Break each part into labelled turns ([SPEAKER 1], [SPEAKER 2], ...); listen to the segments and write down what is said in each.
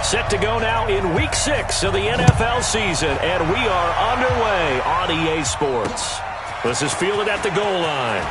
[SPEAKER 1] Set to go now in Week 6 of the NFL season, and we are underway on EA Sports. This is fielded at the goal line.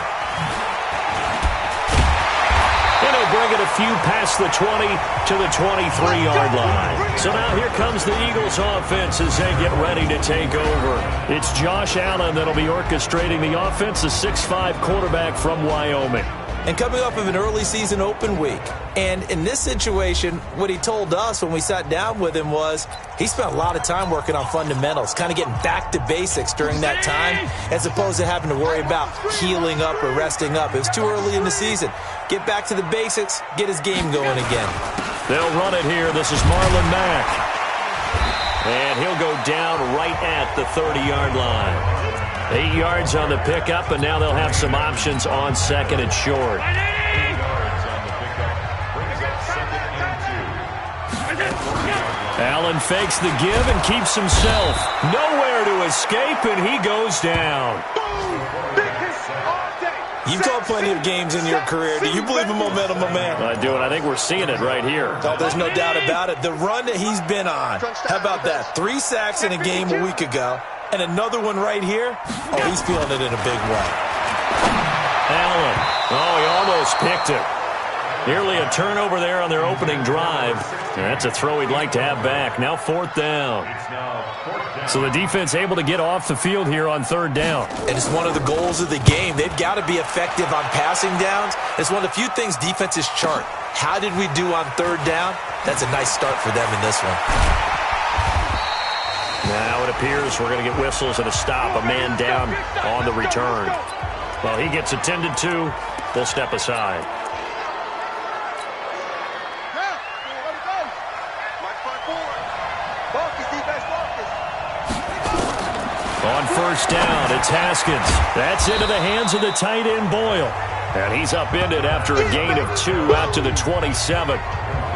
[SPEAKER 1] And he'll bring it a few past the 20 to the 23-yard line. So now here comes the Eagles offense as they get ready to take over. It's Josh Allen that'll be orchestrating the offense, the 6'5 quarterback from Wyoming.
[SPEAKER 2] And coming off of an early season open week. And in this situation, what he told us when we sat down with him was he spent a lot of time working on fundamentals, kind of getting back to basics during that time, as opposed to having to worry about healing up or resting up. It was too early in the season. Get back to the basics, get his game going again.
[SPEAKER 1] They'll run it here. This is Marlon Mack. And he'll go down right at the 30-yard line. 8 yards on the pickup, and now they'll have some options on second and short. Allen fakes the give and keeps himself nowhere to escape, and he goes down.
[SPEAKER 2] You've called plenty of games in your career. Do you believe in momentum, my man?
[SPEAKER 1] I do, and I think we're seeing it right here.
[SPEAKER 2] Oh, there's no doubt about it. The run that he's been on. How about that? 3 sacks in a game a week ago. And another one right here. Oh, he's feeling it in a big way.
[SPEAKER 1] Allen. Oh, he almost picked it. Nearly a turnover there on their opening drive. And that's a throw he'd like to have back. Now 4th down. So the defense able to get off the field here on 3rd down.
[SPEAKER 2] And it's one of the goals of the game. They've got to be effective on passing downs. It's one of the few things defenses chart. How did we do on 3rd down? That's a nice start for them in this one.
[SPEAKER 1] Now it appears we're going to get whistles and a stop. A man down on the return. Well, he gets attended to. They'll step aside. On 1st down, it's Haskins. That's into the hands of the tight end, Boyle. And he's upended after a gain of 2 out to the 27.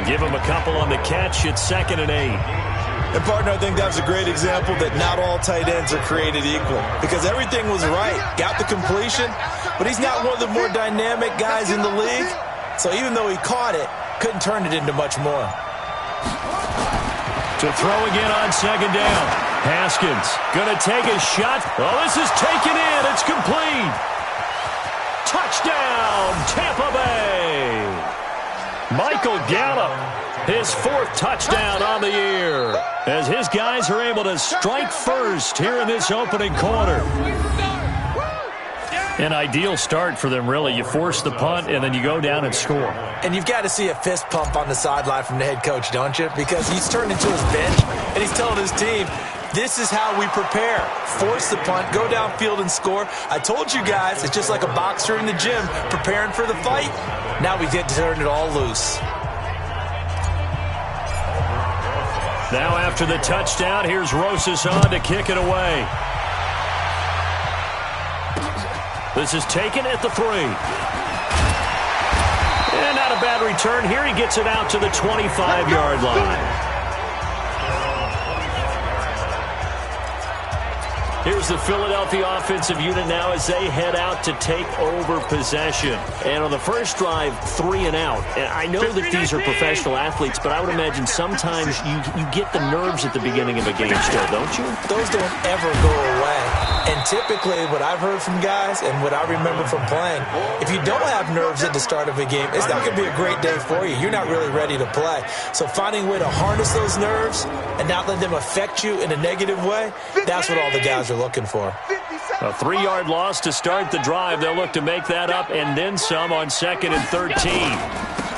[SPEAKER 1] Give him a couple on the catch. It's 2nd and 8.
[SPEAKER 2] And, partner, I think that was a great example that not all tight ends are created equal. Because everything was right. Got the completion, but he's not one of the more dynamic guys in the league. So even though he caught it, couldn't turn it into much more.
[SPEAKER 1] To throw again on 2nd down. Haskins going to take a shot. Oh, this is taken in. It's complete. Touchdown, Tampa Bay. Michael Gallup, his 4th touchdown on the year, as his guys are able to strike first here in this opening quarter. An ideal start for them, really. You force the punt, and then you go down and score.
[SPEAKER 2] And you've got to see a fist pump on the sideline from the head coach, don't you? Because he's turned into his bench, and he's telling his team, this is how we prepare. Force the punt, go downfield and score. I told you guys, it's just like a boxer in the gym preparing for the fight. Now we get to turn it all loose.
[SPEAKER 1] Now after the touchdown, here's Rosas on to kick it away. This is taken at the 3. And not a bad return here. He gets it out to the 25-yard line. Here's the Philadelphia offensive unit now as they head out to take over possession. And on the first drive, 3 and out. And I know that these are professional athletes, but I would imagine sometimes you get the nerves at the beginning of a game still, don't you?
[SPEAKER 2] Those don't ever go away. And typically what I've heard from guys and what I remember from playing, if you don't have nerves at the start of a game, it's not going to be a great day for you. You're not really ready to play. So finding a way to harness those nerves and not let them affect you in a negative way, that's what all the guys are looking for.
[SPEAKER 1] A 3-yard loss to start the drive. They'll look to make that up and then some on 2nd and 13.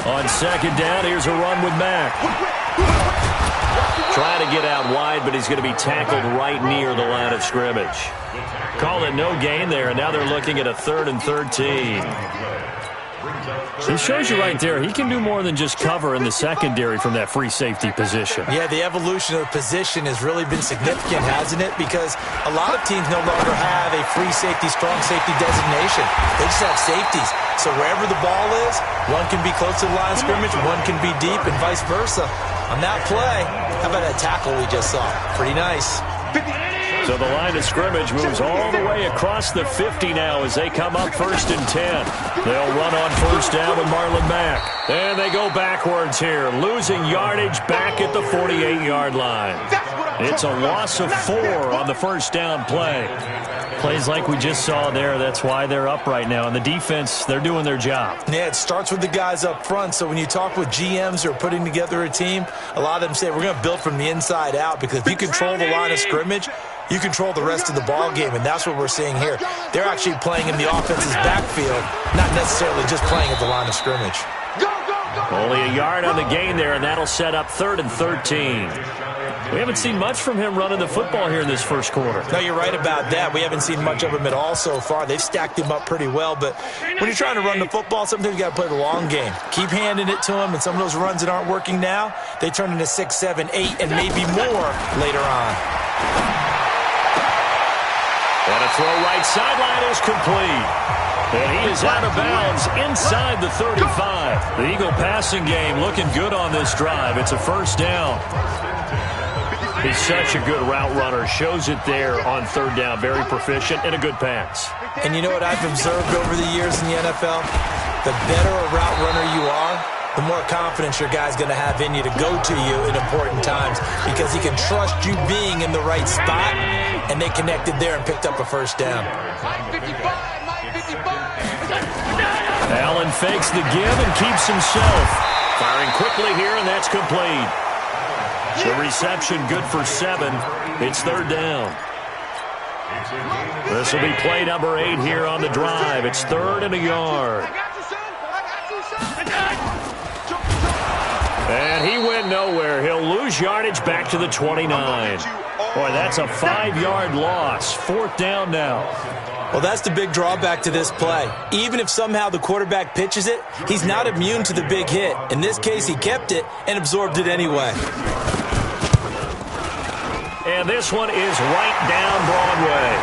[SPEAKER 1] On 2nd down, here's a run with Mack. Trying to get out wide, but he's going to be tackled right near the line of scrimmage. Call it no gain there, and now they're looking at a 3rd and 13. He shows you right there, he can do more than just cover in the secondary from that free safety position.
[SPEAKER 2] Yeah, the evolution of the position has really been significant, hasn't it? Because a lot of teams no longer have a free safety, strong safety designation. They just have safeties. So wherever the ball is, one can be close to the line of scrimmage, one can be deep, and vice versa. On that play, how about that tackle we just saw? Pretty nice.
[SPEAKER 1] So the line of scrimmage moves all the way across the 50 now as they come up 1st and 10. They'll run on 1st down with Marlon Mack. And they go backwards here, losing yardage back at the 48-yard line. It's a loss of 4 on the 1st down play. Plays like we just saw there, that's why they're up right now. And the defense, they're doing their job.
[SPEAKER 2] Yeah, it starts with the guys up front. So when you talk with GMs who are putting together a team, a lot of them say we're going to build from the inside out, because if you control the line of scrimmage, you control the rest of the ball game, and that's what we're seeing here. They're actually playing in the offense's backfield, not necessarily just playing at the line of scrimmage.
[SPEAKER 1] Only a yard on the gain there, and that'll set up 3rd and 13. We haven't seen much from him running the football here in this first quarter.
[SPEAKER 2] No, you're right about that. We haven't seen much of him at all so far. They've stacked him up pretty well, but when you're trying to run the football, sometimes you got to play the long game. Keep handing it to him, and some of those runs that aren't working now, they turn into 6, 7, 8, and maybe more later on.
[SPEAKER 1] And a throw right sideline is complete. And he is out of bounds inside the 35. The Eagle passing game looking good on this drive. It's a 1st down. He's such a good route runner. Shows it there on 3rd down. Very proficient and a good pass.
[SPEAKER 2] And you know what I've observed over the years in the NFL? The better a route runner you are, the more confidence your guy's going to have in you to go to you in important times, because he can trust you being in the right spot, and they connected there and picked up a 1st down.
[SPEAKER 1] Allen fakes the give and keeps himself. Firing quickly here, and that's complete. The reception good for 7. It's 3rd down. This will be play number 8 here on the drive. It's 3rd and a yard. And he went nowhere. He'll lose yardage back to the 29. Boy, that's a 5-yard loss. 4th down now.
[SPEAKER 2] Well, that's the big drawback to this play. Even if somehow the quarterback pitches it, he's not immune to the big hit. In this case, he kept it and absorbed it anyway.
[SPEAKER 1] And this one is right down Broadway.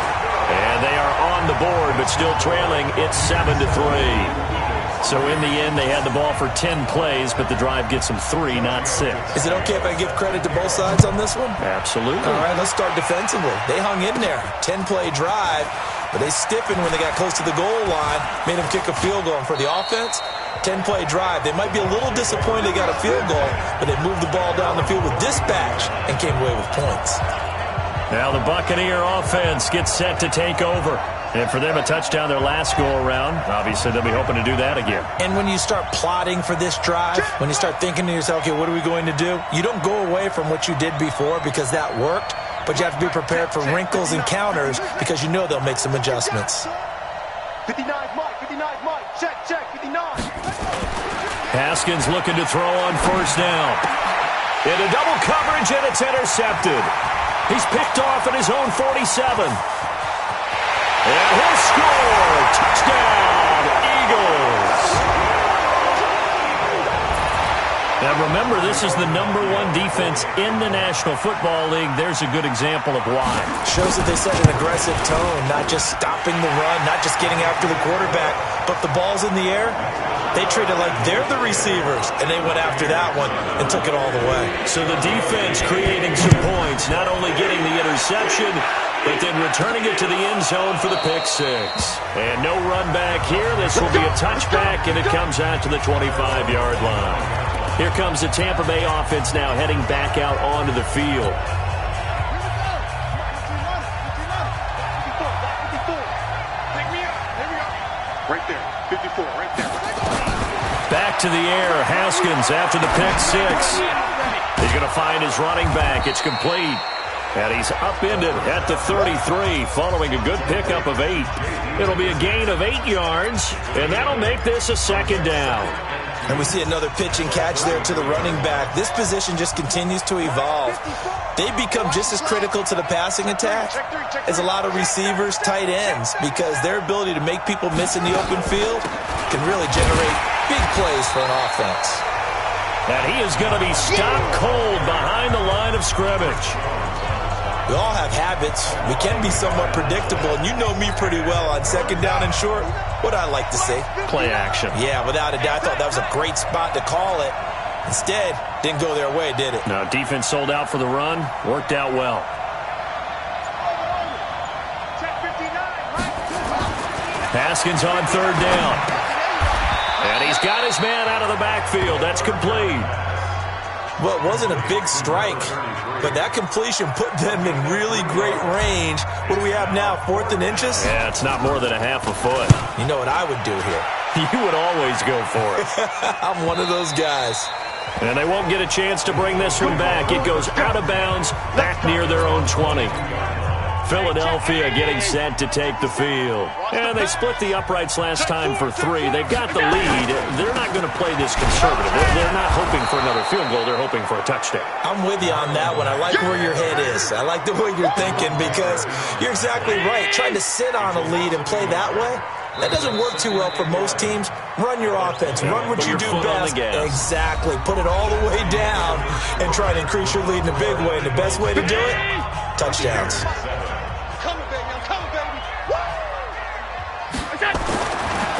[SPEAKER 1] And they are on the board, but still trailing. It's 7-3. So in the end, they had the ball for 10 plays, but the drive gets them 3, not 6.
[SPEAKER 2] Is it okay if I give credit to both sides on this one?
[SPEAKER 1] Absolutely.
[SPEAKER 2] All right, let's start defensively. They hung in there. 10-play drive, but they stiffened when they got close to the goal line, made them kick a field goal. And for the offense, 10-play drive. They might be a little disappointed they got a field goal, but they moved the ball down the field with dispatch and came away with points.
[SPEAKER 1] Now the Buccaneer offense gets set to take over. And for them, a touchdown their last go-around. Obviously, they'll be hoping to do that again.
[SPEAKER 2] And when you start plotting for this drive, when you start thinking to yourself, okay, what are we going to do? You don't go away from what you did before because that worked, but you have to be prepared for wrinkles and counters because you know they'll make some adjustments.
[SPEAKER 3] 59 Mike, check, 59.
[SPEAKER 1] Haskins looking to throw on 1st down. Into double coverage, and it's intercepted. He's picked off at his own 47. And he'll score! Touchdown, Eagles! Now remember, this is the #1 defense in the National Football League. There's a good example of why.
[SPEAKER 2] Shows that they set an aggressive tone, not just stopping the run, not just getting after the quarterback, but the ball's in the air. They treated like they're the receivers, and they went after that one and took it all the way.
[SPEAKER 1] So the defense creating some points, not only getting the interception, but then returning it to the end zone for the pick 6. And no run back here. This will be a touchback, and it comes out to the 25-yard line. Here comes the Tampa Bay offense now heading back out onto the field.
[SPEAKER 3] Right there, 54, right there.
[SPEAKER 1] Back to the air, Haskins after the pick 6. He's going to find his running back. It's complete. And he's upended at the 33 following a good pickup of 8. It'll be a gain of 8 yards, and that'll make this a 2nd down.
[SPEAKER 2] And we see another pitch and catch there to the running back. This position just continues to evolve. They become just as critical to the passing attack as a lot of receivers, tight ends, because their ability to make people miss in the open field can really generate big plays for an offense.
[SPEAKER 1] And he is going to be stopped cold behind the line of scrimmage.
[SPEAKER 2] We all have habits. We can be somewhat predictable, and you know me pretty well on 2nd down and short. What I like to say?
[SPEAKER 1] Play action.
[SPEAKER 2] Yeah, without a doubt. I thought that was a great spot to call it. Instead, didn't go their way, did it?
[SPEAKER 1] No, defense sold out for the run. Worked out well. Haskins on third down. And he's got his man out of the backfield. That's complete.
[SPEAKER 2] Well, it wasn't a big strike, but that completion put them in really great range. What do we have now, 4th and inches?
[SPEAKER 1] Yeah, it's not more than a half a foot.
[SPEAKER 2] You know what I would do here?
[SPEAKER 1] You would always go for it.
[SPEAKER 2] I'm one of those guys.
[SPEAKER 1] And they won't get a chance to bring this one back. It goes out of bounds, back near their own 20. Philadelphia getting set to take the field. And they split the uprights last time for 3. They've got the lead. They're not going to play this conservative. They're not hoping for another field goal. They're hoping for a touchdown.
[SPEAKER 2] I'm with you on that one. I like where your head is. I like the way you're thinking because you're exactly right. Trying to sit on a lead and play that way, that doesn't work too well for most teams. Run your offense. Run what you do best. Exactly. Put it all the way down and try to increase your lead in a big way. And the best way to do it, touchdowns.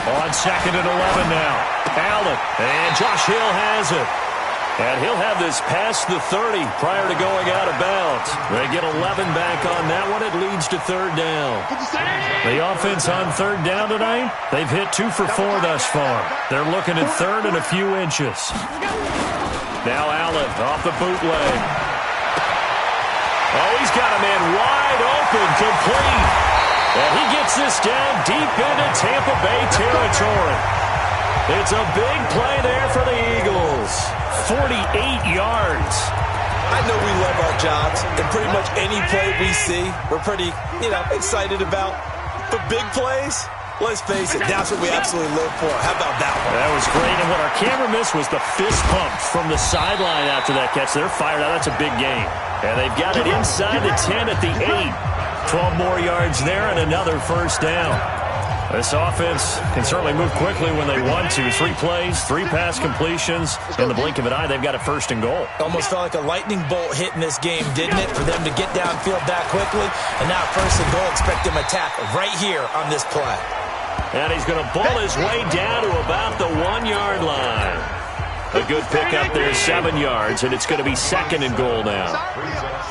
[SPEAKER 1] On 2nd and 11 now. Allen. And Josh Hill has it. And he'll have this past the 30 prior to going out of bounds. They get 11 back on that one. It leads to 3rd down. The offense on 3rd down tonight, they've hit 2 for 4 thus far. They're looking at 3rd and a few inches. Now Allen off the bootleg. Oh, he's got a man wide open, complete. And he gets this down deep into Tampa Bay territory. It's a big play there for the Eagles. 48 yards.
[SPEAKER 2] I know we love our jobs, and pretty much any play we see, we're pretty, excited about. But big plays, let's face it, that's what we absolutely live for. How about that one?
[SPEAKER 1] That was great, and what our camera missed was the fist pump from the sideline after that catch. They're fired out. That's a big gain. And they've got it inside the 10 at the 8. 12 more yards there and another 1st down. This offense can certainly move quickly when they want to. 3 plays, 3 pass completions. In the blink of an eye, they've got a 1st and goal.
[SPEAKER 2] Almost felt like a lightning bolt hit in this game, didn't it? For them to get downfield that quickly. And now 1st and goal, expect them to tackle right here on this play.
[SPEAKER 1] And he's going to ball his way down to about the 1-yard line. A good pickup there, 7 yards, and it's going to be 2nd and goal now.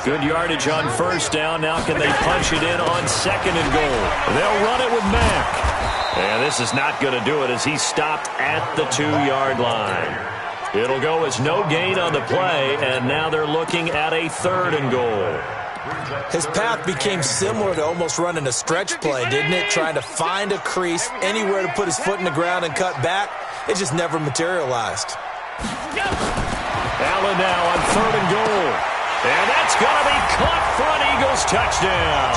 [SPEAKER 1] Good yardage on 1st down. Now can they punch it in on 2nd and goal? They'll run it with Mack. And this is not going to do it as he's stopped at the 2-yard line. It'll go as no gain on the play, and now they're looking at a 3rd and goal.
[SPEAKER 2] His path became similar to almost running a stretch play, didn't it? Trying to find a crease, anywhere to put his foot in the ground and cut back. It just never materialized.
[SPEAKER 1] Allen now on 3rd and goal. And that's going to be caught for an Eagles touchdown.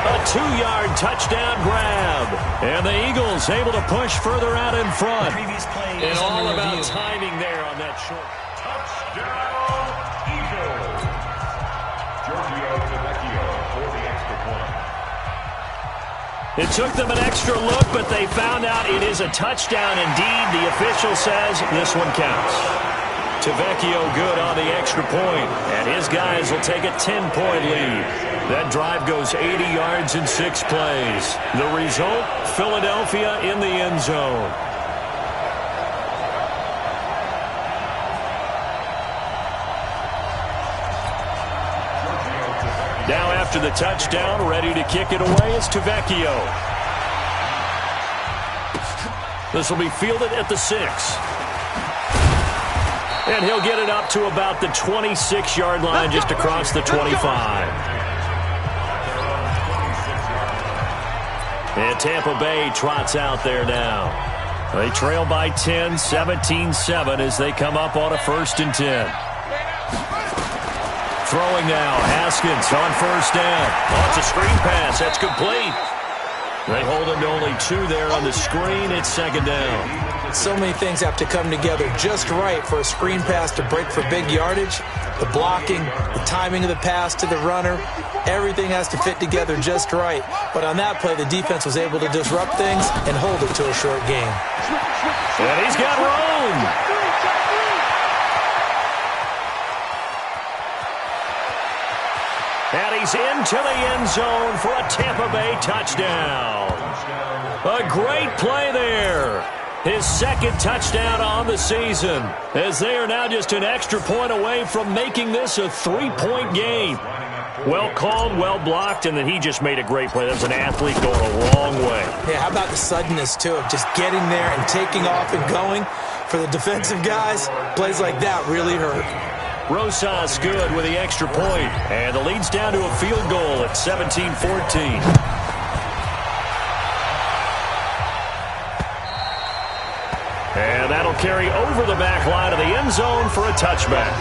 [SPEAKER 1] A 2-yard touchdown grab. And the Eagles able to push further out in front. And all about timing there on that short.
[SPEAKER 4] Touchdown, Eagles. Giorgio Tavecchio for the extra point.
[SPEAKER 1] It took them an extra look, but they found out it is a touchdown indeed. The official says this one counts. Tavecchio good on the extra point, and his guys will take a 10-point lead. That drive goes 80 yards in 6 plays. The result, Philadelphia in the end zone. Now after the touchdown, ready to kick it away is Tavecchio. This will be fielded at the 6. And he'll get it up to about the 26-yard line just across the 25. And Tampa Bay trots out there now. They trail by 10, 17-7 as they come up on a 1st and 10. Throwing now, Haskins on 1st down. Oh, it's a screen pass. That's complete. They hold him to only 2 there on the screen. It's 2nd down.
[SPEAKER 2] So many things have to come together just right for a screen pass to break for big yardage. The blocking, the timing of the pass to the runner, everything has to fit together just right. But on that play, the defense was able to disrupt things and hold it to a short game.
[SPEAKER 1] And he's got room. And he's into the end zone for a Tampa Bay touchdown. A great play there. His second touchdown on the season, as they are now just an extra point away from making this a 3-point game. Well called, well blocked, and then he just made a great play. That was an athlete going a long way.
[SPEAKER 2] Yeah, how about the suddenness, too, of just getting there and taking off and going? For the defensive guys, plays like that really hurt.
[SPEAKER 1] Rosas good with the extra point, and the lead's down to a field goal at 17-14. And that'll carry over the back line of the end zone for a touchback.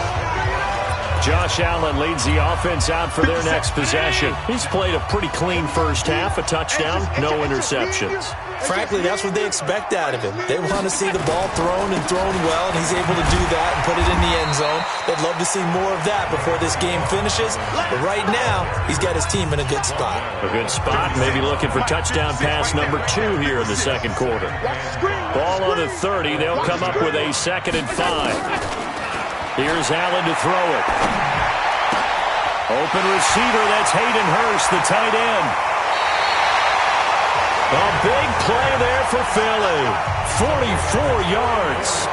[SPEAKER 1] Josh Allen leads the offense out for their next possession. He's played a pretty clean first half, a touchdown, no interceptions.
[SPEAKER 2] Frankly, that's what they expect out of him. They want to see the ball thrown and thrown well, and he's able to do that and put it in the end zone. They'd love to see more of that before this game finishes. But right now, he's got his team in a good spot.
[SPEAKER 1] A good spot, maybe looking for touchdown pass number 2 here in the second quarter. Ball on the 30. They'll come up with a 2nd and 5. Here's Allen to throw it. Open receiver, that's Hayden Hurst, the tight end. A big play there for Philly. 44 yards.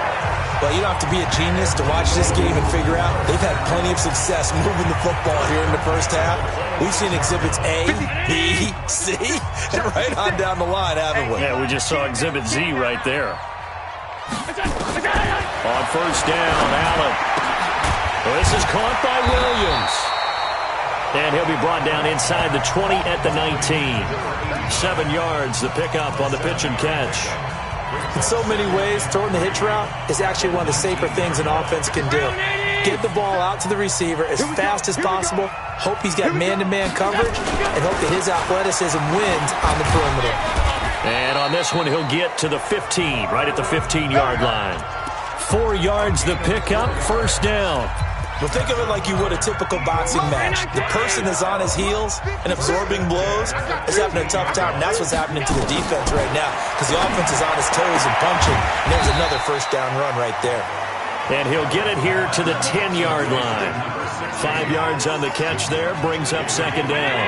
[SPEAKER 2] Well, you don't have to be a genius to watch this game and figure out they've had plenty of success moving the football here in the first half. We've seen exhibits A, B, C, and right on down the line, haven't we?
[SPEAKER 1] Yeah, we just saw exhibit Z right there. On first down, Allen. This is caught by Williams. And he'll be brought down inside the 20 at the 19. 7 yards, the pickup on the pitch and catch.
[SPEAKER 2] In so many ways, throwing the hitch route is actually one of the safer things an offense can do. Get the ball out to the receiver as fast as possible, hope he's got man-to-man coverage, and hope that his athleticism wins on the perimeter.
[SPEAKER 1] And on this one, he'll get to the 15, right at the 15-yard line. 4 yards the pickup, first down.
[SPEAKER 2] Well, think of it like you would a typical boxing match. The person is on his heels and absorbing blows is having a tough time. And that's what's happening to the defense right now because the offense is on his toes and punching. And there's another first down run right there.
[SPEAKER 1] And he'll get it here to the 10-yard line. 5 yards on the catch there, brings up second down.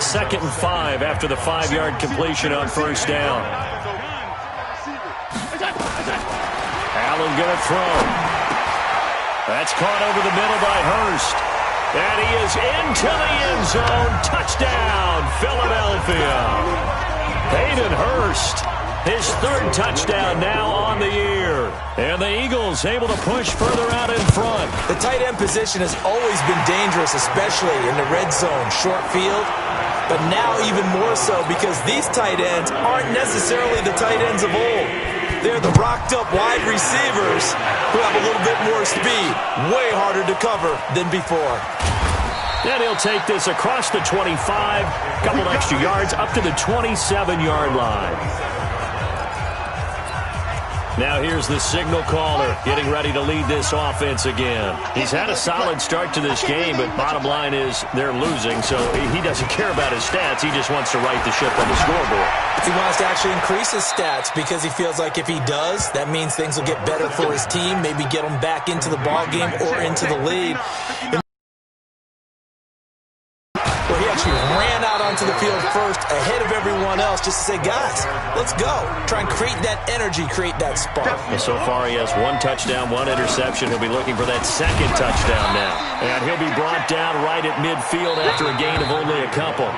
[SPEAKER 1] 2nd and 5 after the 5-yard completion on first down. Allen going to throw. That's caught over the middle by Hurst. And he is into the end zone. Touchdown, Philadelphia. Hayden Hurst, his 3rd touchdown now on the year. And the Eagles able to push further out in front.
[SPEAKER 2] The tight end position has always been dangerous, especially in the red zone, short field. But now even more so because these tight ends aren't necessarily the tight ends of old. They're the rocked-up wide receivers who have a little bit more speed. Way harder to cover than before.
[SPEAKER 1] Then he'll take this across the 25, couple extra yards, up to the 27-yard line. Now here's the signal caller getting ready to lead this offense again. He's had a solid start to this game, but bottom line is they're losing, so he doesn't care about his stats. He just wants to right the ship on the scoreboard.
[SPEAKER 2] He wants to actually increase his stats because he feels like if he does, that means things will get better for his team, maybe get him back into the ball game or into the lead. Where he actually ran out onto the field first ahead of everyone else just to say, guys, let's go. Try and create that energy, create that spark.
[SPEAKER 1] Well, so far he has 1 touchdown, 1 interception. He'll be looking for that 2nd touchdown now. And he'll be brought down right at midfield after a gain of only a couple.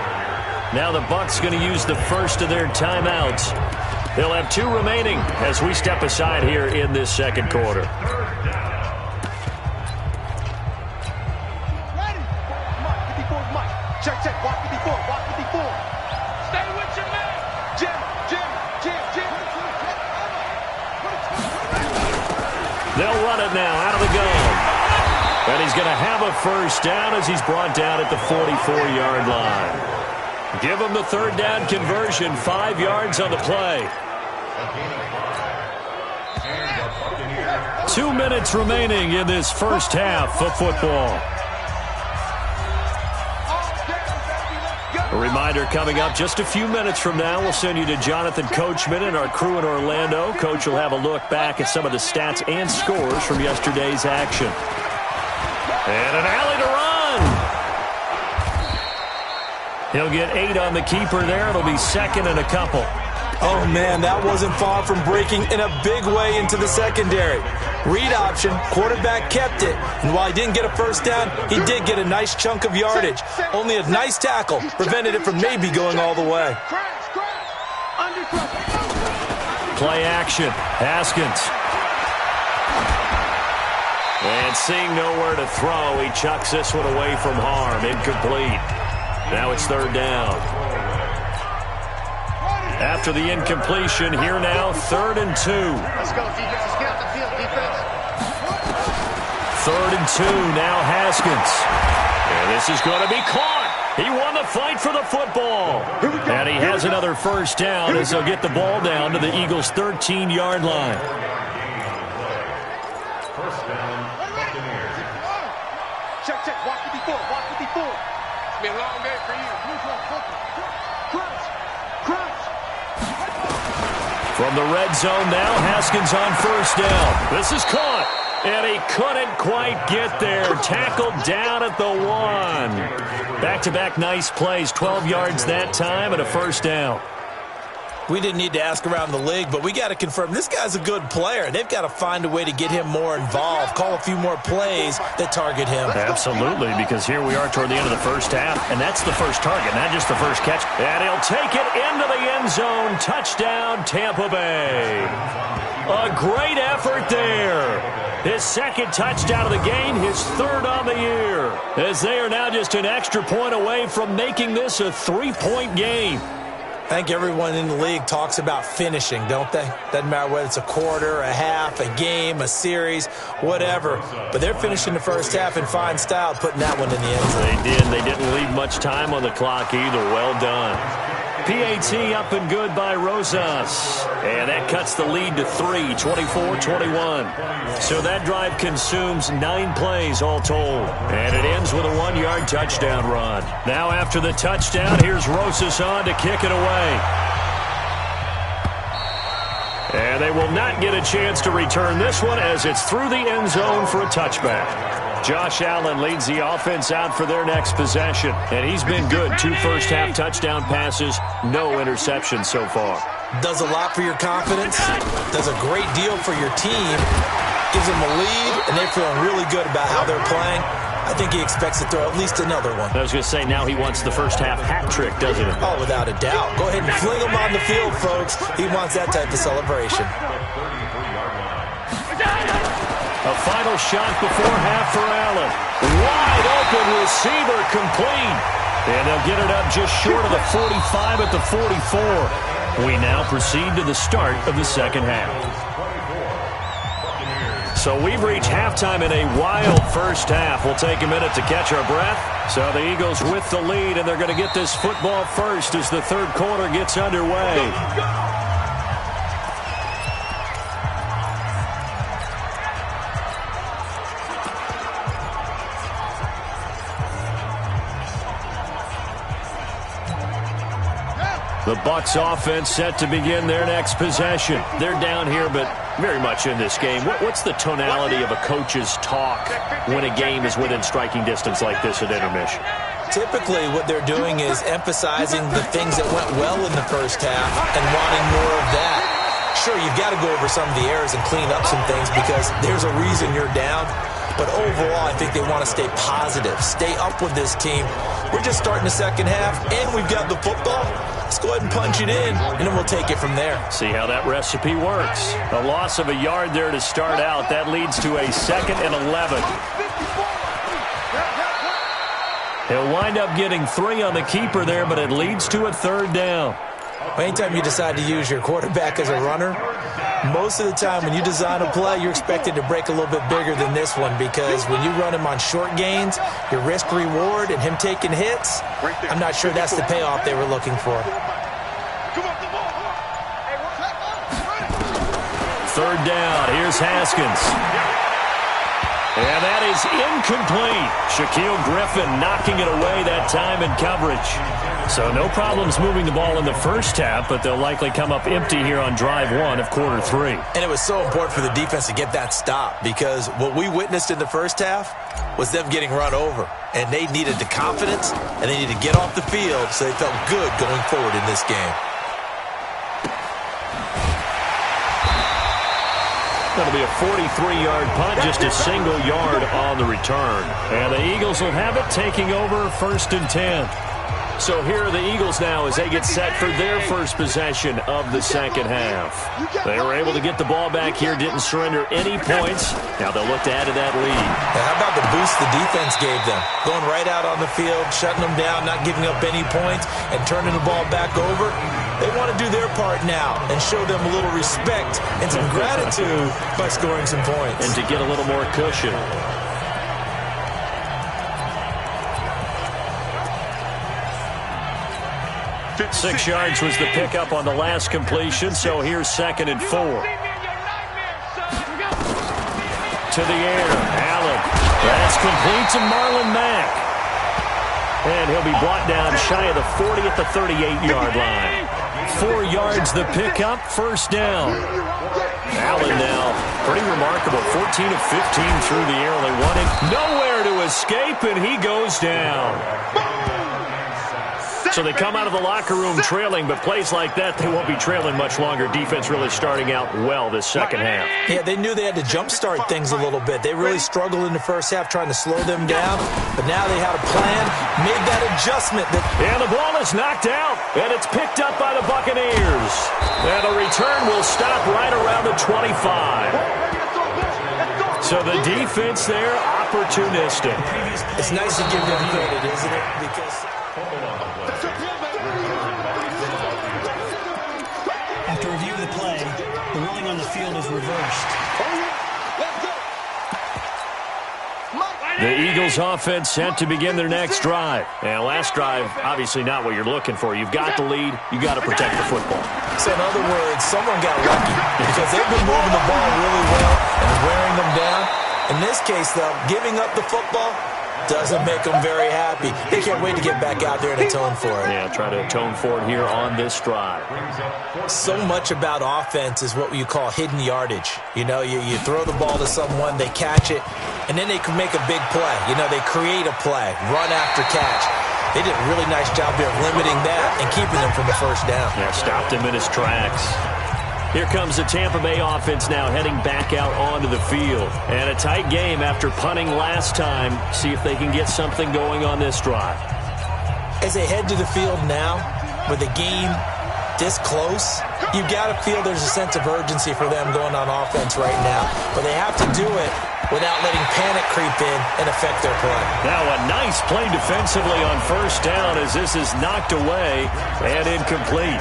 [SPEAKER 1] Now the Bucs going to use the first of their timeouts. They'll have 2 remaining as we step aside here in this second quarter.
[SPEAKER 3] Check, check, watch 54, watch 54. Stay with your man. Jim.
[SPEAKER 1] They'll run it now out of the gun. And he's going to have a first down as he's brought down at the 44-yard line. Give him the 3rd down conversion, 5 yards on the play. 2 minutes remaining in this first half of football. A reminder coming up just a few minutes from now, we'll send you to Jonathan Coachman and our crew in Orlando. Coach will have a look back at some of the stats and scores from yesterday's action. And an alley to run. He'll get 8 on the keeper there. It'll be 2nd and a couple.
[SPEAKER 2] Oh, man, that wasn't far from breaking in a big way into the secondary. Read option, quarterback kept it, and while he didn't get a first down, he did get a nice chunk of yardage. Only a nice tackle prevented it from maybe going all the way.
[SPEAKER 1] Play action, Haskins. And seeing nowhere to throw, he chucks this one away from harm. Incomplete. Now it's third down. After the incompletion, here now, 3rd and 2.
[SPEAKER 3] Let's go, defense. Let's get out the field, defense.
[SPEAKER 1] 3rd and 2, now Haskins. And this is going to be caught. He won the fight for the football. And he has another first down as he'll get the ball down to the Eagles' 13-yard line.
[SPEAKER 4] First down, Buccaneers.
[SPEAKER 3] Check. Watch 54. Watch 54. It's been a long day for you. Crunch.
[SPEAKER 1] From the red zone now, Haskins on first down. This is caught. And he couldn't quite get there. Tackled down at the 1. Back-to-back nice plays. 12 yards that time and a first down.
[SPEAKER 2] We didn't need to ask around the league, but we got to confirm this guy's a good player. They've got to find a way to get him more involved, call a few more plays that target him.
[SPEAKER 1] Absolutely, because here we are toward the end of the first half, and that's the first target, not just the first catch. And he'll take it into the end zone. Touchdown, Tampa Bay. A great effort there. His second touchdown of the game, his 3rd on the year. As they are now just an extra point away from making this a 3-point game.
[SPEAKER 2] I think everyone in the league talks about finishing, don't they? Doesn't matter whether it's a quarter, a half, a game, a series, whatever. But they're finishing the first half in fine style, putting that one in the end zone.
[SPEAKER 1] They did. They didn't leave much time on the clock either. Well done. PAT up and good by Rosas. And that cuts the lead to 3, 24-21. So that drive consumes 9 plays all told. And it ends with a 1-yard touchdown run. Now after the touchdown, here's Rosas on to kick it away. And they will not get a chance to return this one as it's through the end zone for a touchback. Josh Allen leads the offense out for their next possession. And he's been good. 2 first-half touchdown passes, no interceptions so far.
[SPEAKER 2] Does a lot for your confidence. Does a great deal for your team. Gives them a lead, and they're feeling really good about how they're playing. I think he expects to throw at least another one.
[SPEAKER 1] I was going to say, now he wants the first-half hat trick, doesn't he?
[SPEAKER 2] Oh, without a doubt. Go ahead and fling him on the field, folks. He wants that type of celebration.
[SPEAKER 1] A final shot before half for Allen. Wide open receiver complete. And they'll get it up just short of the 45 at the 44. We now proceed to the start of the second half. So we've reached halftime in a wild first half. We'll take a minute to catch our breath. So the Eagles with the lead, and they're going to get this football first as the third quarter gets underway. The Bucs offense set to begin their next possession. They're down here, but very much in this game. What's the tonality of a coach's talk when a game is within striking distance like this at intermission?
[SPEAKER 2] Typically, what they're doing is emphasizing the things that went well in the first half and wanting more of that. Sure, you've got to go over some of the errors and clean up some things because there's a reason you're down. But overall, I think they want to stay positive, stay up with this team. We're just starting the second half, and we've got the football. Let's go ahead and punch it in, and then we'll take it from there.
[SPEAKER 1] See how that recipe works. A loss of a yard there to start out. That leads to a 2nd and 11. He'll wind up getting 3 on the keeper there, but it leads to a 3rd down.
[SPEAKER 2] Anytime you decide to use your quarterback as a runner, most of the time when you design a play, you're expected to break a little bit bigger than this one because when you run him on short gains, your risk-reward and him taking hits, I'm not sure that's the payoff they were looking for.
[SPEAKER 1] 3rd down. Here's Haskins. And that is incomplete. Shaquille Griffin knocking it away that time in coverage. So no problems moving the ball in the first half, but they'll likely come up empty here on drive 1 of quarter 3.
[SPEAKER 2] And it was so important for the defense to get that stop because what we witnessed in the first half was them getting run over. And they needed the confidence, and they needed to get off the field so they felt good going forward in this game.
[SPEAKER 1] That'll be a 43-yard punt, just a single yard on the return. And the Eagles will have it, taking over 1st and 10. So here are the Eagles now as they get set for their first possession of the second half. They were able to get the ball back here, didn't surrender any points. Now they'll look to add to that lead.
[SPEAKER 2] How about the boost the defense gave them? Going right out on the field, shutting them down, not giving up any points, and turning the ball back over. They want to do their part now and show them a little respect and some gratitude by scoring some points.
[SPEAKER 1] And to get a little more cushion. 6 yards was the pickup on the last completion, so here's 2nd and 4. To the air, Allen. That's complete to Marlon Mack. And he'll be brought down shy of the 40 at the 38-yard line. 4 yards the pickup, 1st down. Allen now, pretty remarkable, 14 of 15 through the air, only wanting nowhere to escape, and he goes down. So they come out of the locker room trailing, but plays like that, they won't be trailing much longer. Defense really starting out well this second half.
[SPEAKER 2] Yeah, they knew they had to jumpstart things a little bit. They really struggled in the first half trying to slow them down, but now they had a plan, made that adjustment.
[SPEAKER 1] And the ball is knocked out, and it's picked up by the Buccaneers. And the return will stop right around the 25. So the defense there, opportunistic.
[SPEAKER 2] It's nice to give them credit, isn't it? Because
[SPEAKER 5] after review of the play, the ruling on the field is reversed.
[SPEAKER 1] The Eagles offense set to begin their next drive. And last drive, obviously not what you're looking for. You've got the lead. You've got to protect the football.
[SPEAKER 2] So in other words, someone got lucky because they've been moving the ball really well and wearing them down. In this case, though, giving up the football doesn't make them very happy. They can't wait to get back out there and atone for it.
[SPEAKER 1] Yeah, try to atone for it here on this drive.
[SPEAKER 2] So much about offense is what you call hidden yardage. You know, you throw the ball to someone, they catch it, and then they can make a big play. You know, they create a play, run after catch. They did a really nice job here of limiting that and keeping them from the first down.
[SPEAKER 1] Yeah, stopped him in his tracks. Here comes the Tampa Bay offense now heading back out onto the field. And a tight game after punting last time. See if they can get something going on this drive.
[SPEAKER 2] As they head to the field now, with the game this close, you've got to feel there's a sense of urgency for them going on offense right now. But they have to do it without letting panic creep in and affect their play.
[SPEAKER 1] Now a nice play defensively on 1st down as this is knocked away and incomplete.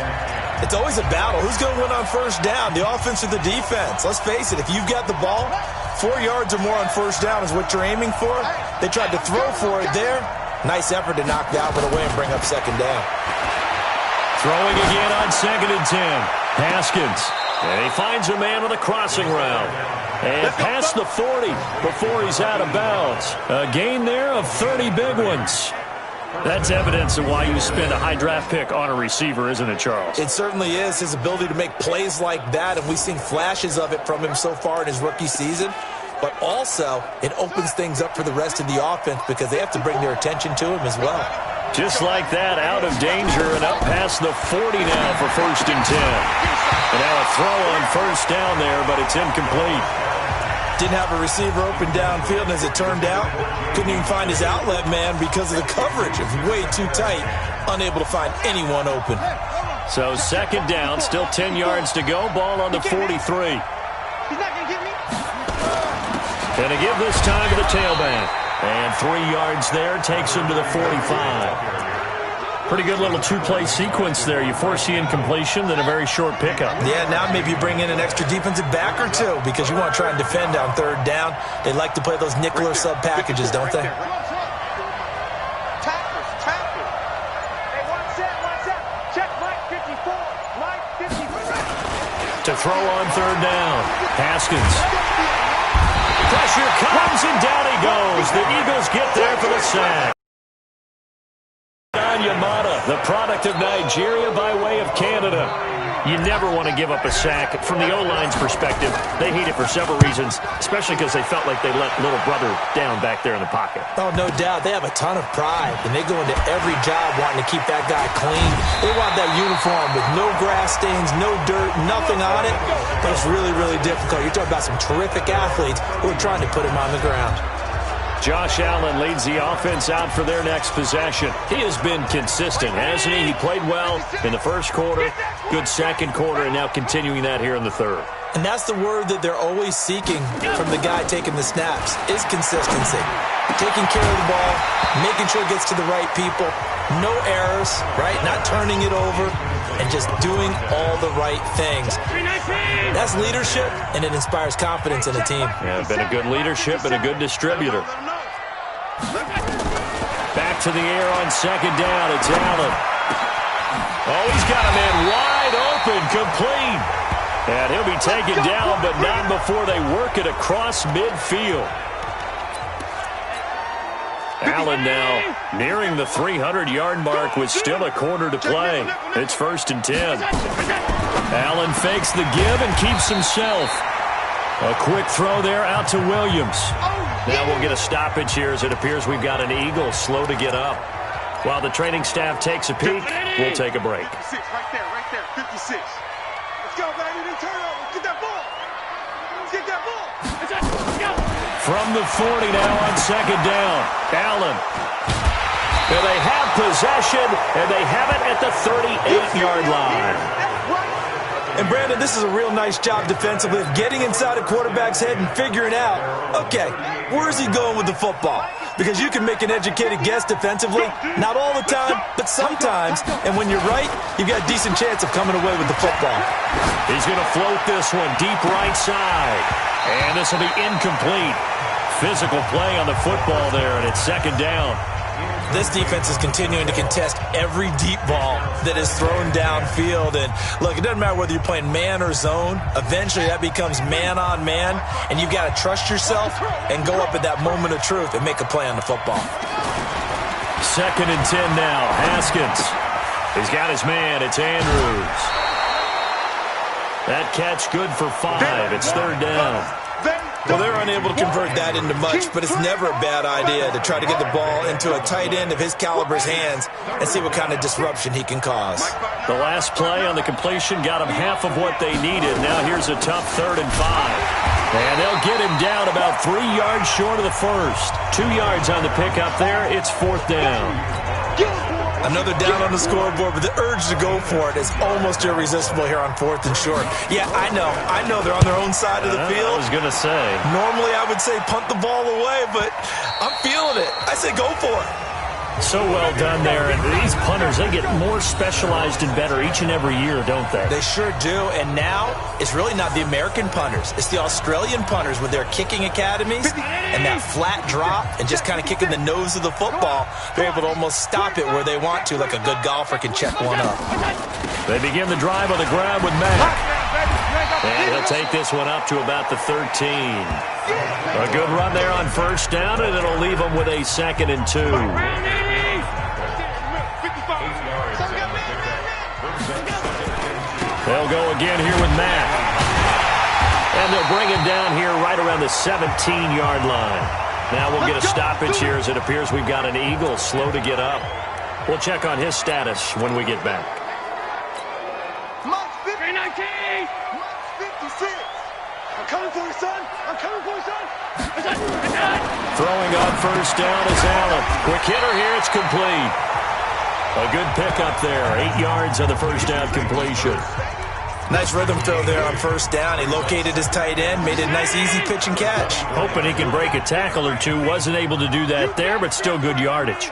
[SPEAKER 2] It's always a battle. Who's going to win on 1st down, the offense or the defense? Let's face it, if you've got the ball, 4 yards or more on 1st down is what you're aiming for. They tried to throw for it there. Nice effort to knock that one away and bring up 2nd down.
[SPEAKER 1] Throwing again on 2nd and 10. Haskins. And he finds a man with a crossing route. And past the 40 before he's out of bounds. A gain there of 30 big ones. That's evidence of why you spend a high draft pick on a receiver, isn't it, Charles?
[SPEAKER 2] It certainly is. His ability to make plays like that, and we've seen flashes of it from him so far in his rookie season. But also, it opens things up for the rest of the offense because they have to bring their attention to him as well.
[SPEAKER 1] Just like that, out of danger and up past the 40 now for 1st and 10. And now a throw on 1st down there, but it's incomplete.
[SPEAKER 2] Didn't have a receiver open downfield, and as it turned out, couldn't even find his outlet man because of the coverage. It was way too tight, unable to find anyone open.
[SPEAKER 1] So 2nd down, still 10 yards to go, ball on the 43.
[SPEAKER 3] He's not going to get me.
[SPEAKER 1] Gonna give this time to the tailback. And 3 yards there, takes him to the 45. Pretty good little two-play sequence there. You force the incompletion, then a very short pickup.
[SPEAKER 2] Yeah, now maybe you bring in an extra defensive back or two because you want to try and defend on 3rd down. They like to play those nickel or sub packages, don't they?
[SPEAKER 3] Tackles. Hey, one set. Check Mike 54. Mike 54.
[SPEAKER 1] To throw on 3rd down. Haskins. Pressure comes, and down he goes. The Eagles get there for the sack. Yamada, the product of Nigeria by way of Canada. You never want to give up a sack. From the O-line's perspective, they hate it for several reasons, especially because they felt like they let little brother down back there in the pocket.
[SPEAKER 2] Oh, no doubt. They have a ton of pride, and they go into every job wanting to keep that guy clean. They want that uniform with no grass stains, no dirt, nothing on it. But it's really, really difficult. You're talking about some terrific athletes who are trying to put him on the ground.
[SPEAKER 1] Josh Allen leads the offense out for their next possession. He has been consistent, hasn't he? He played well in the first quarter, good second quarter, and now continuing that here in the third.
[SPEAKER 2] And that's the word that they're always seeking from the guy taking the snaps, is consistency. Taking care of the ball, making sure it gets to the right people, no errors, right? Not turning it over, and just doing all the right things. That's leadership, and it inspires confidence in a team.
[SPEAKER 1] Yeah, been a good leadership and a good distributor. Back to the air on second down. It's Allen. Oh, he's got a man wide open, complete. And he'll be taken down, but not before they work it across midfield. Allen now nearing the 300-yard mark with still a quarter to play. It's 1st and 10. Allen fakes the give and keeps himself. A quick throw there out to Williams. Now we'll get a stoppage here as it appears we've got an Eagle slow to get up. While the training staff takes a peek, we'll take a break.
[SPEAKER 3] 56, right there, 56. Let's go, baby, then turn over. Get that ball. Get that ball. Let's go.
[SPEAKER 1] From the 40 now on second down, Allen. And they have possession, and they have it at the 38-yard line.
[SPEAKER 2] And, Brandon, this is a real nice job defensively of getting inside a quarterback's head and figuring out, okay, where's he going with the football? Because you can make an educated guess defensively, not all the time, but sometimes. And when you're right, you've got a decent chance of coming away with the football.
[SPEAKER 1] He's going to float this one deep right side. And this will be incomplete. Physical play on the football there, and it's second down.
[SPEAKER 2] This defense is continuing to contest every deep ball that is thrown downfield. And, look, it doesn't matter whether you're playing man or zone. Eventually that becomes man-on-man, and you've got to trust yourself and go up at that moment of truth and make a play on the football.
[SPEAKER 1] 2nd and 10 now. Haskins. He's got his man. It's Andrews. That catch good for 5. It's 3rd down.
[SPEAKER 2] Well, they're unable to convert that into much, but it's never a bad idea to try to get the ball into a tight end of his caliber's hands and see what kind of disruption he can cause.
[SPEAKER 1] The last play on the completion got them half of what they needed. Now here's a tough 3rd and 5. And they'll get him down about 3 yards short of the first. 2 yards on the pickup there. It's 4th down.
[SPEAKER 2] Another down on the scoreboard, but the urge to go for it is almost irresistible here on 4th and short. Yeah, I know they're on their own side of the field.
[SPEAKER 1] I was going to say.
[SPEAKER 2] Normally I would say punt the ball away, but I'm feeling it. I say go for it.
[SPEAKER 1] So well done there. And these punters, they get more specialized and better each and every year, don't they?
[SPEAKER 2] They sure do. And now it's really not the American punters. It's the Australian punters with their kicking academies and that flat drop and just kind of kicking the nose of the football. They're able to almost stop it where they want to, like a good golfer can check one up.
[SPEAKER 1] They begin the drive on the ground with Mack. And he'll take this one up to about the 13. A good run there on 1st down, and it'll leave them with a 2nd and 2. They'll go again here with Mack. And they'll bring him down here right around the 17-yard line. Now we'll get a stoppage here as it appears we've got an Eagle slow to get up. We'll check on his status when we get back.
[SPEAKER 3] I'm coming for you, son. I'm coming for you, son.
[SPEAKER 1] Throwing on 1st down is Allen. Quick hitter here. It's complete. A good pickup there. 8 yards on the 1st down completion.
[SPEAKER 2] Nice rhythm throw there on 1st down. He located his tight end, made it a nice easy pitch and catch.
[SPEAKER 1] Hoping he can break a tackle or two. Wasn't able to do that there, but still good yardage.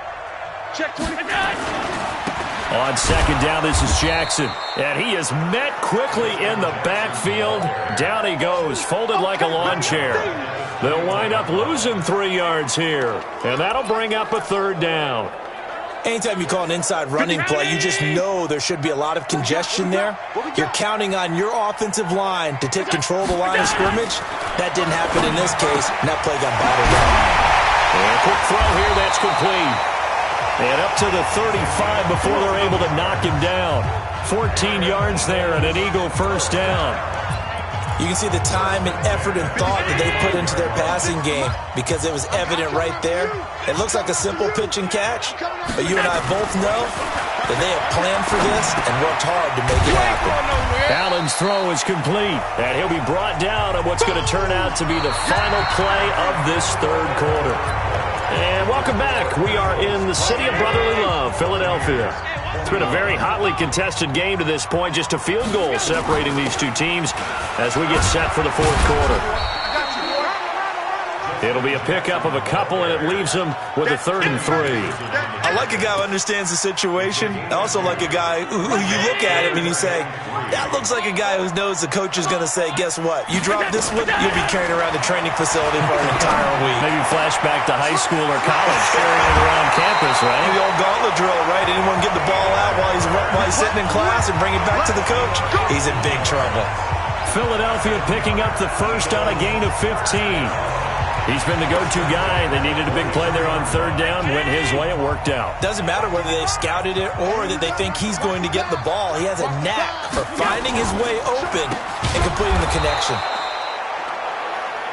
[SPEAKER 3] Check 20.
[SPEAKER 1] On 2nd down, this is Jackson. And he is met quickly in the backfield. Down he goes, folded like a lawn chair. They'll wind up losing 3 yards here. And that'll bring up a 3rd down.
[SPEAKER 2] Anytime you call an inside running play, you just know there should be a lot of congestion there. You're counting on your offensive line to take control of the line of scrimmage. That didn't happen in this case, and that play got bottled up.
[SPEAKER 1] And a quick throw here, that's complete. And up to the 35 before they're able to knock him down. 14 yards there and an Eagle first down.
[SPEAKER 2] You can see the time and effort and thought that they put into their passing game because it was evident right there. It looks like a simple pitch and catch, but you and I both know that they have planned for this and worked hard to make it happen.
[SPEAKER 1] Allen's throw is complete, and he'll be brought down on what's going to turn out to be the final play of this third quarter. And welcome back. We are in the city of brotherly love, Philadelphia. It's been a very hotly contested game to this point. Just a field goal separating these two teams as we get set for the fourth quarter. It'll be a pickup of a couple, and it leaves them with a 3rd and 3.
[SPEAKER 2] I like a guy who understands the situation. I also like a guy who you look at him and you say, that looks like a guy who knows the coach is going to say, guess what? You drop this one, you'll be carrying around the training facility for an entire week.
[SPEAKER 1] Maybe flashback to high school or college, carrying it around campus, right?
[SPEAKER 2] The old gauntlet drill, right? Anyone get the ball out while he's sitting in class and bring it back to the coach? He's in big trouble.
[SPEAKER 1] Philadelphia picking up the first on a gain of 15. He's been the go-to guy. They needed a big play there on 3rd down. Went his way. It worked out.
[SPEAKER 2] Doesn't matter whether they've scouted it or that they think he's going to get the ball. He has a knack for finding his way open and completing the connection.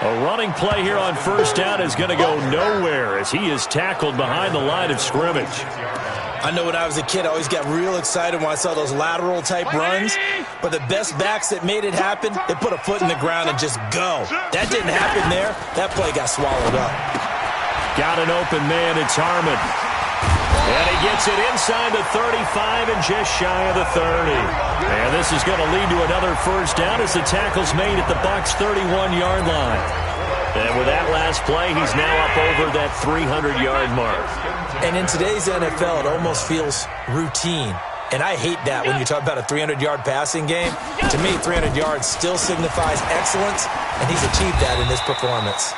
[SPEAKER 1] A running play here on 1st down is going to go nowhere as he is tackled behind the line of scrimmage.
[SPEAKER 2] I know when I was a kid, I always got real excited when I saw those lateral-type runs. But the best backs that made it happen, they put a foot in the ground and just go. That didn't happen there. That play got swallowed up.
[SPEAKER 1] Got an open man. It's Harmon. And he gets it inside the 35 and just shy of the 30. And this is going to lead to another first down as the tackle's made at the Bucs' 31-yard line. And with that last play, he's now up over that 300-yard mark.
[SPEAKER 2] And in today's NFL, it almost feels routine. And I hate that when you talk about a 300-yard passing game. To me, 300 yards still signifies excellence, and he's achieved that in this performance.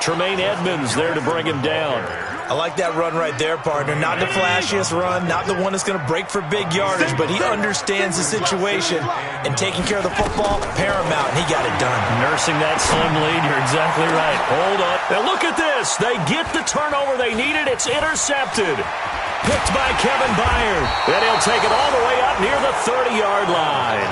[SPEAKER 1] Tremaine Edmonds there to bring him down.
[SPEAKER 2] I like that run right there, partner. Not the flashiest run, not the one that's going to break for big yardage, but he understands the situation, and taking care of the football, paramount, and he got it done.
[SPEAKER 1] Nursing that slim lead, you're exactly right. Hold on. Now look at this. They get the turnover they needed. It's intercepted. Picked by Kevin Byard. And he'll take it all the way up near the 30-yard line.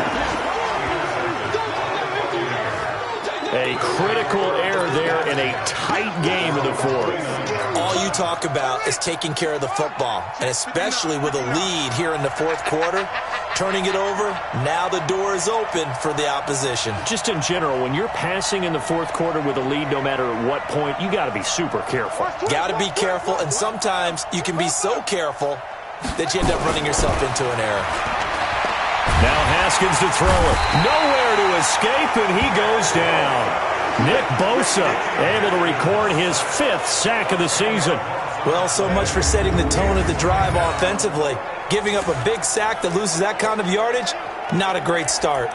[SPEAKER 1] A critical error there in a tight game in the fourth.
[SPEAKER 2] All you talk about is taking care of the football, and especially with a lead here in the fourth quarter, turning it over, now the door is open for the opposition.
[SPEAKER 1] Just in general, when you're passing in the fourth quarter with a lead, no matter at what point, you got to be super careful.
[SPEAKER 2] Got to be careful, and sometimes you can be so careful that you end up running yourself into an error.
[SPEAKER 1] Now Haskins to throw it. Nowhere to escape, and he goes down. Nick Bosa able to record his 5th sack of the season.
[SPEAKER 2] Well, so much for setting the tone of the drive offensively. Giving up a big sack that loses that kind of yardage, not a great start.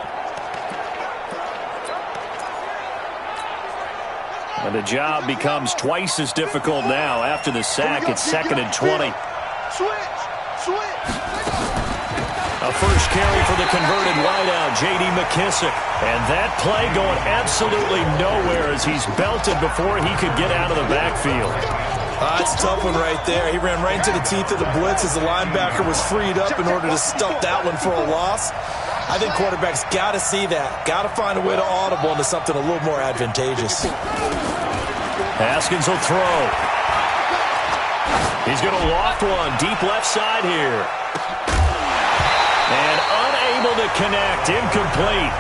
[SPEAKER 1] And the job becomes twice as difficult now. After the sack, it's 2nd and 20. A first carry for the converted wideout, J.D. McKissick. And that play going absolutely nowhere as he's belted before he could get out of the backfield.
[SPEAKER 2] That's a tough one right there. He ran right into the teeth of the blitz as the linebacker was freed up in order to stuff that one for a loss. I think quarterbacks got to see that. Got to find a way to audible into something a little more advantageous.
[SPEAKER 1] Haskins will throw. He's going to loft one deep left side here. And unable to connect, incomplete.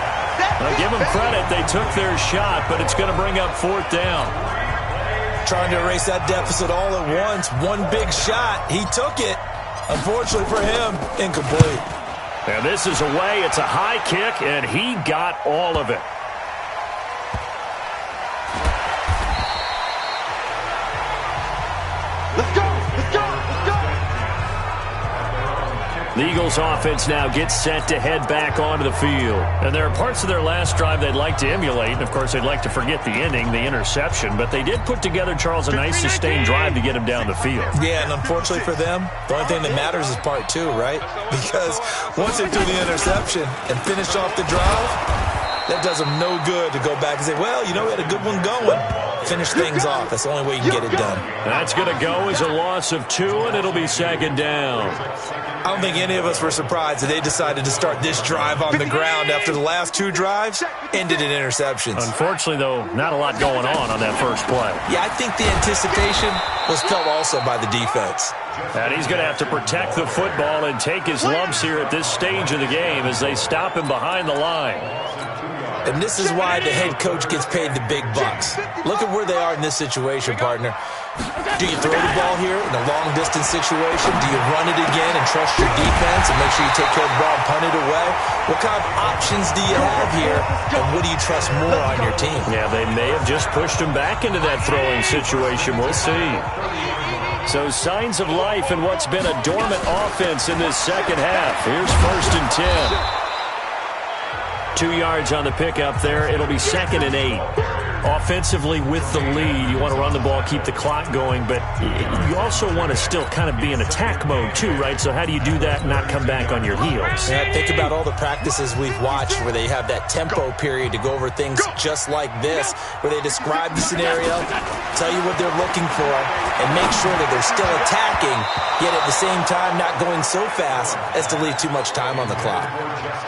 [SPEAKER 1] Now give them credit, they took their shot, but it's going to bring up 4th down.
[SPEAKER 2] Trying to erase that deficit all at once. One big shot, he took it. Unfortunately for him, incomplete.
[SPEAKER 1] And this is away, it's a high kick, and he got all of it.
[SPEAKER 3] Let's go! Let's go! Let's go!
[SPEAKER 1] The Eagles offense now gets set to head back onto the field. And there are parts of their last drive they'd like to emulate. And, of course, they'd like to forget the ending, the interception. But they did put together, Charles, a nice sustained drive to get him down the field.
[SPEAKER 2] Yeah, and unfortunately for them, the only thing that matters is part 2, right? Because once they threw the interception and finished off the drive, that does them no good to go back and say, well, you know, we had a good one going. Finish things off. That's the only way you can get it done.
[SPEAKER 1] That's going to go as a loss of 2, and it'll be second down.
[SPEAKER 2] I don't think any of us were surprised that they decided to start this drive on the ground after the last 2 drives ended in interceptions.
[SPEAKER 1] Unfortunately, though, not a lot going on that first play.
[SPEAKER 2] Yeah, I think the anticipation was felt also by the defense.
[SPEAKER 1] And he's going to have to protect the football and take his lumps here at this stage of the game as they stop him behind the line.
[SPEAKER 2] And this is why the head coach gets paid the big bucks. Look at where they are in this situation, partner. Do you throw the ball here in a long-distance situation? Do you run it again and trust your defense and make sure you take care of the ball and punt it away? What kind of options do you have here, and what do you trust more on your team?
[SPEAKER 1] Yeah, they may have just pushed him back into that throwing situation. We'll see. So signs of life in what's been a dormant offense in this second half. Here's 1st and 10. 2 yards on the pickup there. It'll be 2nd and 8. Offensively with the lead, you want to run the ball, keep the clock going, but you also want to still kind of be in attack mode too, right? So how do you do that and not come back on your heels?
[SPEAKER 2] Yeah, think about all the practices we've watched where they have that tempo period to go over things just like this, where they describe the scenario, tell you what they're looking for, and make sure that they're still attacking, yet at the same time not going so fast as to leave too much time on the clock.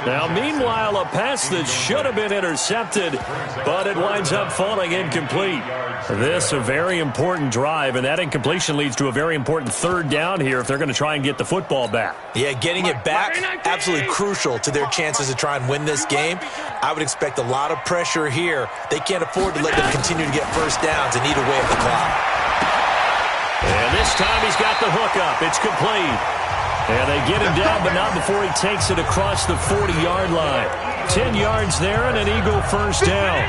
[SPEAKER 1] Now, meanwhile, a pass that should have been intercepted, but it winds up falling incomplete. This a very important drive, and that incompletion leads to a very important 3rd down here if they're going to try and get the football back.
[SPEAKER 2] Yeah, getting it back, absolutely crucial to their chances to try and win this game. I would expect a lot of pressure here. They can't afford to let them continue to get first downs and eat away at the clock.
[SPEAKER 1] And this time he's got the hook up. It's complete. And they get him down, but not before he takes it across the 40-yard line. 10 yards there and an Eagle first down.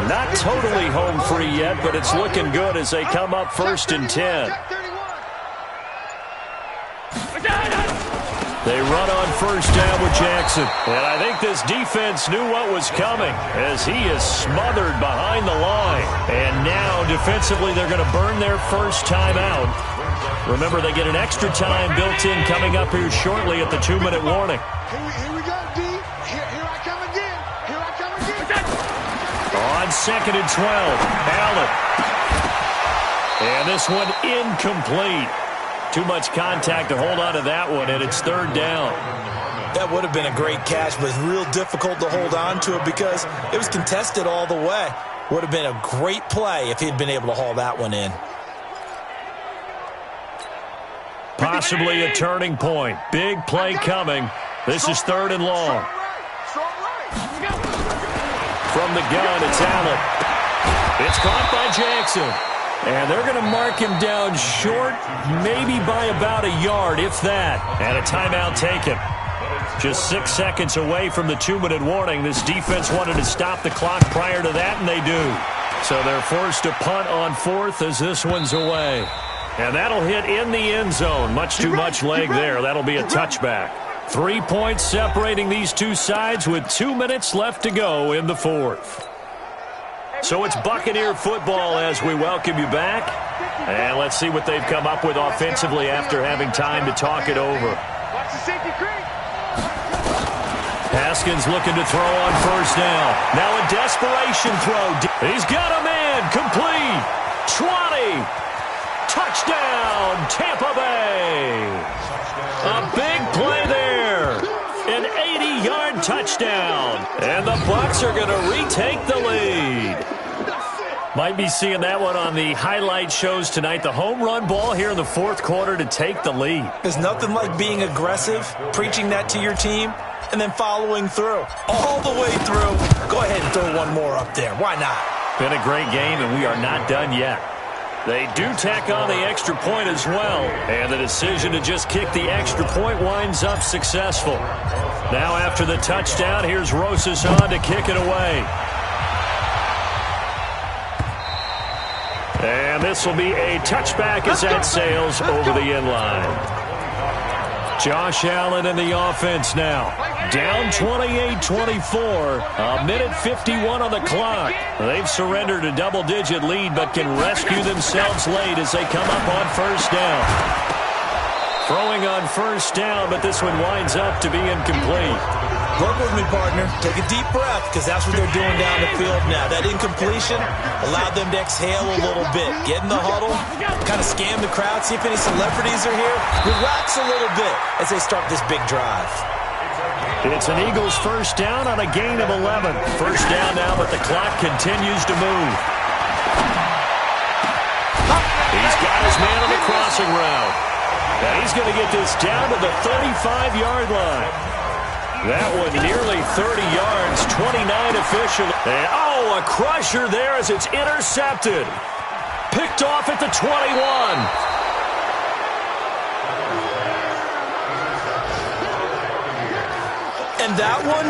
[SPEAKER 1] Not totally home free yet, but it's looking good as they come up 1st and 10. They run on 1st down with Jackson. And I think this defense knew what was coming as he is smothered behind the line. And now defensively they're going to burn their first time out. Remember, they get an extra time built in coming up here shortly at the 2-minute warning.
[SPEAKER 3] Here we go, D. Here I come again. Here I come again.
[SPEAKER 1] On 2nd and 12, Allen. And this one incomplete. Too much contact to hold on to that one, and it's 3rd down.
[SPEAKER 2] That would have been a great catch, but it's real difficult to hold on to it because it was contested all the way. Would have been a great play if he'd been able to haul that one in.
[SPEAKER 1] Possibly a turning point. Big play coming. This is 3rd and long. From the gun, it's Allen. It's caught by Jackson. And they're going to mark him down short, maybe by about a yard, if that. And a timeout taken. Just 6 seconds away from the 2-minute warning. This defense wanted to stop the clock prior to that, and they do. So they're forced to punt on 4th as this one's away. And that'll hit in the end zone. Much too much leg there. That'll be a touchback. 3 points separating these two sides with 2 minutes left to go in the 4th. So it's Buccaneer football as we welcome you back. And let's see what they've come up with offensively after having time to talk it over. Haskins looking to throw on 1st down. Now a desperation throw. He's got a man. Complete. 20. Touchdown, Tampa Bay. A big play there. An 80-yard touchdown. And the Bucs are going to retake the lead. Might be seeing that one on the highlight shows tonight. The home run ball here in the 4th quarter to take the lead.
[SPEAKER 2] There's nothing like being aggressive, preaching that to your team, and then following through. All the way through. Go ahead and throw one more up there. Why not?
[SPEAKER 1] Been a great game, and we are not done yet. They do tack on the extra point as well, and the decision to just kick the extra point winds up successful. Now after the touchdown, here's Rosas on to kick it away. And this will be a touchback as that sails over the end line. Josh Allen in the offense now. Down 28-24. A minute 51 on the clock. They've surrendered a double-digit lead but can rescue themselves late as they come up on 1st down. Throwing on 1st down, but this one winds up to be incomplete.
[SPEAKER 2] Work with me, partner. Take a deep breath, because that's what they're doing down the field now. That incompletion allowed them to exhale a little bit. Get in the huddle, kind of scan the crowd, see if any celebrities are here. Relax a little bit as they start this big drive.
[SPEAKER 1] It's an Eagles first down on a gain of 11. First down now, but the clock continues to move. He's got his man on the crossing route. And he's going to get this down to the 35-yard line. That one nearly 30 yards, 29 official. And, oh, a crusher there as it's intercepted. Picked off at the 21.
[SPEAKER 2] And that one,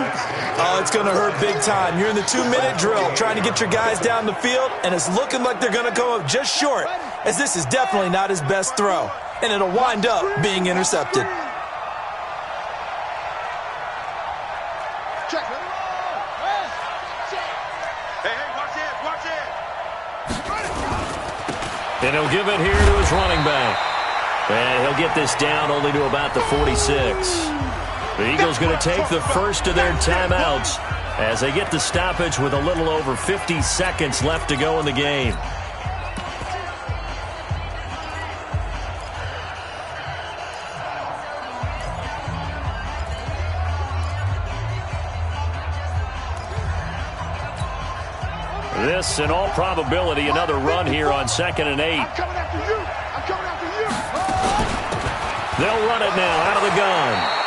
[SPEAKER 2] oh, it's going to hurt big time. You're in the 2-minute drill trying to get your guys down the field, and it's looking like they're going to come up just short, as this is definitely not his best throw. And it'll wind up being intercepted.
[SPEAKER 1] And he'll give it here to his running back. And he'll get this down only to about the 46. The Eagles going to take the first of their timeouts as they get the stoppage with a little over 50 seconds left to go in the game. This, in all probability, another run here on 2nd and 8.
[SPEAKER 3] I'm coming after you. I'm coming after you.
[SPEAKER 1] They'll run it now out of the gun.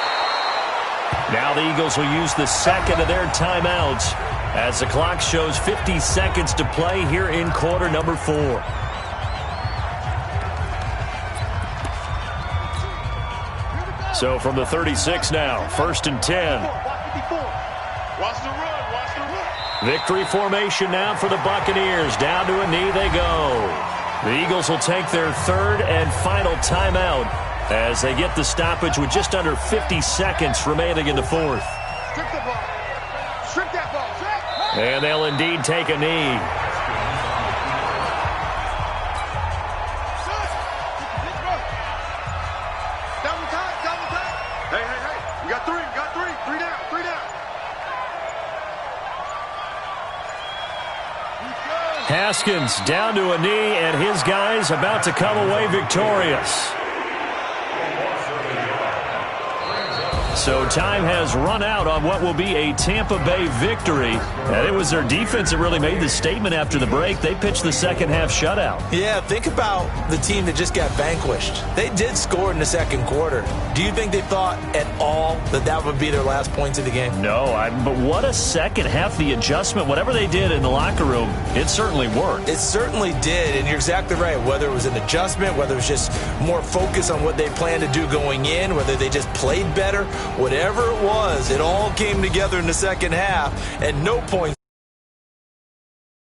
[SPEAKER 1] Now the Eagles will use the second of their timeouts as the clock shows 50 seconds to play here in quarter number 4. So from the 36 now, 1st and 10.
[SPEAKER 3] Watch the run. Watch the run.
[SPEAKER 1] Victory formation now for the Buccaneers. Down to a knee they go. The Eagles will take their third and final timeout as they get the stoppage with just under 50 seconds remaining in the fourth.
[SPEAKER 3] Strip the ball. Strip that ball. Strip.
[SPEAKER 1] And they'll indeed take a knee.
[SPEAKER 3] Double time. Double time. Hey. You got 3. You got 3. 3 down. 3 down.
[SPEAKER 1] Haskins down to a knee, and his guys about to come away victorious. So time has run out on what will be a Tampa Bay victory. And it was their defense that really made the statement after the break. They pitched the second half shutout.
[SPEAKER 2] Yeah, think about the team that just got vanquished. They did score in the second quarter. Do you think they thought at all that that would be their last points of the game?
[SPEAKER 1] No, but what a second half. The adjustment, whatever they did in the locker room, it certainly worked.
[SPEAKER 2] It certainly did, and you're exactly right. Whether it was an adjustment, whether it was just more focus on what they planned to do going in, whether they just played better, whatever it was, it all came together in the second half, and no points